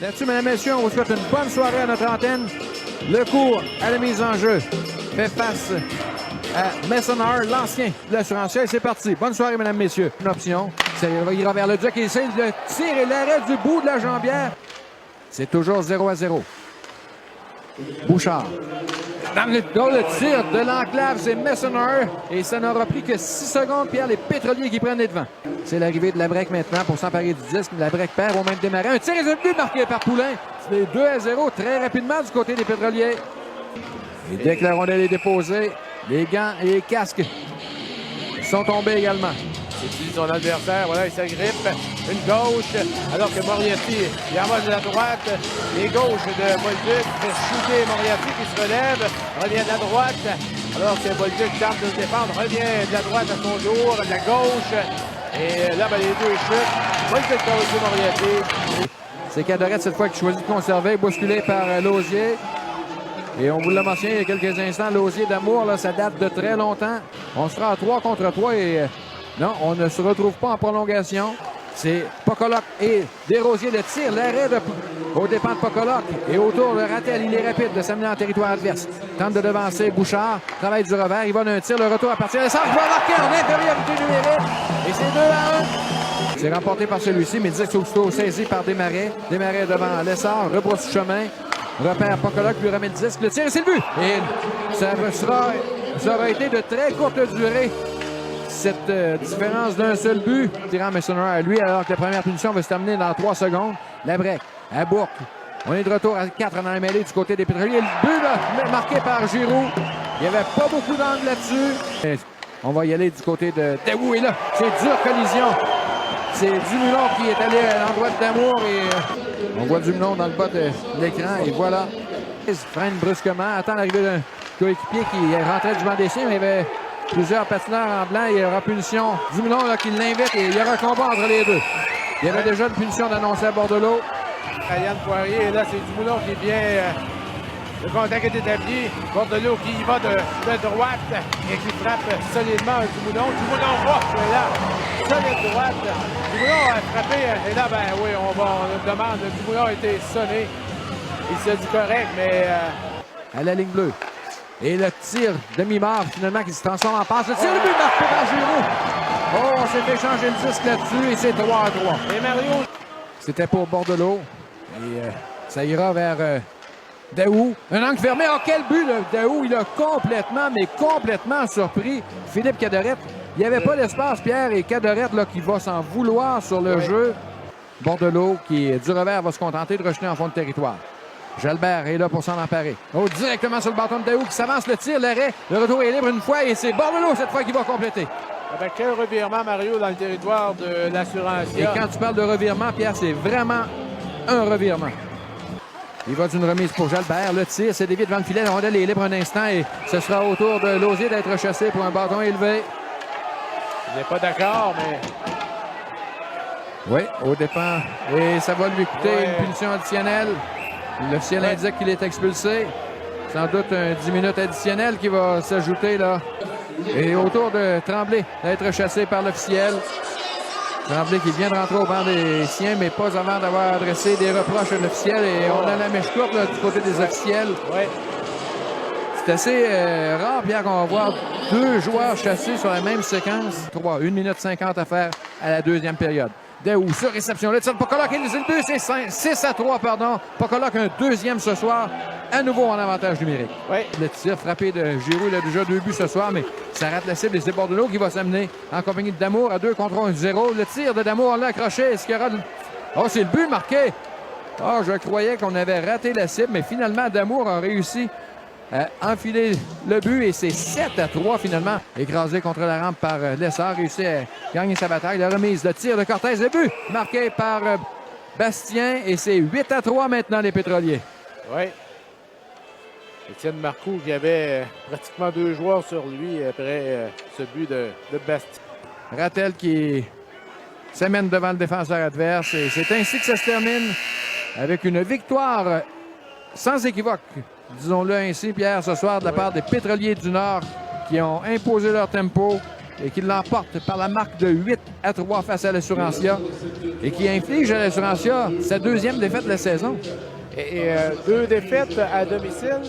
Là-dessus, mesdames et messieurs, on vous souhaite une bonne soirée à notre antenne. Le cours à la mise en jeu fait face à Messenger, l'ancien de l'assurantiel. C'est parti. Bonne soirée, mesdames et messieurs. Une option. Ça ira vers le Jack et essaie le tir et l'arrêt du bout de la jambière. C'est toujours 0-0. Bouchard. Dans le tir de l'enclave, c'est Messenger. Et ça n'aura pris que 6 secondes. Pierre, les pétroliers qui prennent les devants. C'est l'arrivée de la break maintenant pour s'emparer du disque. La break perd au même démarré. Un tir et un but marqué par Poulain. C'est 2-0 très rapidement du côté des pétroliers. Et dès que la rondelle est déposée, les gants et les casques sont tombés également. Il utilise son adversaire, voilà, il s'agrippe. Une gauche, alors que Moriarty, il envoie de la droite. Les gauches de Bolduc fait shooter Moriarty qui se relève, revient de la droite. Alors que Bolduc tente de se défendre, revient de la droite à son tour, de la gauche. Et là, ben, les deux chutent. Bolduc corrige Moriarty. C'est Cadorette cette fois qui choisit de conserver, bousculé par Lausier. Et on vous l'a mentionné il y a quelques instants, Lausier d'Amour, là, ça date de très longtemps. On sera à 3 contre 3 et non, on ne se retrouve pas en prolongation. C'est Pocoloc et Desrosiers le tir, l'arrêt au dépens de Pocoloc. Et autour, le Rattel, il est rapide de s'amener en territoire adverse. Tente de devancer Bouchard, travaille du revers, il va d'un tir, le retour à partir de l'essence, va marquer en infériorité numérique. Et c'est 2-1. C'est remporté par celui-ci, mais disait que c'est aussitôt saisi par Desmarais. Desmarais devant Lessard, rebrousse chemin. Repère Pocoloc, lui remet le disque, le tir et c'est le but. Et ça aura été de très courte durée, cette différence d'un seul but. Tirant Messenger à lui, alors que la première punition va se terminer dans 3 secondes. La break à Bourque. On est de retour à 4 dans la mêlée du côté des pétroliers. Le but là, marqué par Giroux. Il n'y avait pas beaucoup d'angle là-dessus. On va y aller du côté de Daou. Et là, c'est dure collision. C'est Dumoulin qui est allé à l'endroit de Damour et on voit Dumoulin dans le bas de l'écran et voilà. Il freine brusquement, attend l'arrivée d'un coéquipier qui rentrait du banc d'essai, mais il y avait plusieurs patineurs en blanc. Il y aura punition. Dumoulin là, qui l'invite et il y aura un combat entre les deux. Il y avait déjà une punition d'annoncer à Bordelot. Yann Poirier, et là c'est Dumoulin qui vient. Le contact est établi. Bordelot qui y va de droite et qui frappe solidement Dumoulin. Dumoulin va, c'est là. Solide droite. Dumoulin a frappé. Et là, ben oui, on demande. Dumoulin a été sonné. Il s'est dit correct, mais. À la ligne bleue. Et le tir demi-mort, finalement, qui se transforme en passe. Le tir de but marqué par Giroux. Oh, on s'est fait changer le disque là-dessus et c'est 3-3. Et Mario. C'était pour Bordelot. Et ça ira vers Daou. Un angle fermé. Oh, quel but, là. Daou, il a complètement surpris Philippe Cadorette. Il n'y avait pas d'espace, Pierre, et Cadorette là, qui va s'en vouloir sur le jeu. Bordelot, qui du revers, va se contenter de rejeter en fond de territoire. Jalbert est là pour s'en emparer. Oh, directement sur le bâton de Daou qui s'avance, le tir, l'arrêt. Le retour est libre une fois et c'est Bordelot cette fois qui va compléter. Avec quel revirement, Mario, dans le territoire de l'Assurantia. Et quand tu parles de revirement, Pierre, c'est vraiment un revirement. Il va d'une remise pour Jalbert. Le tir, c'est dévié devant le filet. La rondelle est libre un instant et ce sera au tour de Lausier d'être chassé pour un bâton élevé. Il n'est pas d'accord, mais... Oui, au dépend. Et ça va lui coûter une punition additionnelle. Le ciel indique qu'il est expulsé. Sans doute un 10 minutes additionnel qui va s'ajouter là. Et autour de Tremblay d'être chassé par l'officiel. Tremblay qui vient de rentrer au banc des siens, mais pas avant d'avoir adressé des reproches à l'officiel. Et on a la mèche courte là, du côté des officiels. Ouais. C'est assez rare, Pierre, qu'on va voir 2 joueurs chassés sur la même séquence. 1 minute 50 à faire à la deuxième période. Daou sur réception. Le tir de Pocoloc et le but, c'est 6-3, pardon. Pocoloc un deuxième ce soir, à nouveau en avantage numérique. Oui. Le tir frappé de Giroux, il a déjà 2 buts ce soir, mais ça rate la cible et c'est Bordelot qui va s'amener en compagnie de Damour à 2 contre 1-0. Le tir de Damour, on l'a accroché. Est-ce qu'il y aura... Oh, c'est le but marqué! Oh, je croyais qu'on avait raté la cible, mais finalement, Damour a réussi à enfiler le but et c'est 7-3 finalement. Écrasé contre la rampe par Lessard, réussi à gagner sa bataille. La remise, le tir de Cortez, le but marqué par Bastien et c'est 8-3 maintenant les pétroliers. Oui. Étienne Marcoux qui avait pratiquement 2 joueurs sur lui après ce but de Bastien. Rattel qui s'amène devant le défenseur adverse et c'est ainsi que ça se termine avec une victoire sans équivoque. Disons-le ainsi, Pierre, ce soir, de la part des Pétroliers du Nord qui ont imposé leur tempo et qui l'emporte par la marque de 8-3 face à l'Assurantia et qui inflige à l'Assurantia sa deuxième défaite de la saison. Et 2 défaites à domicile.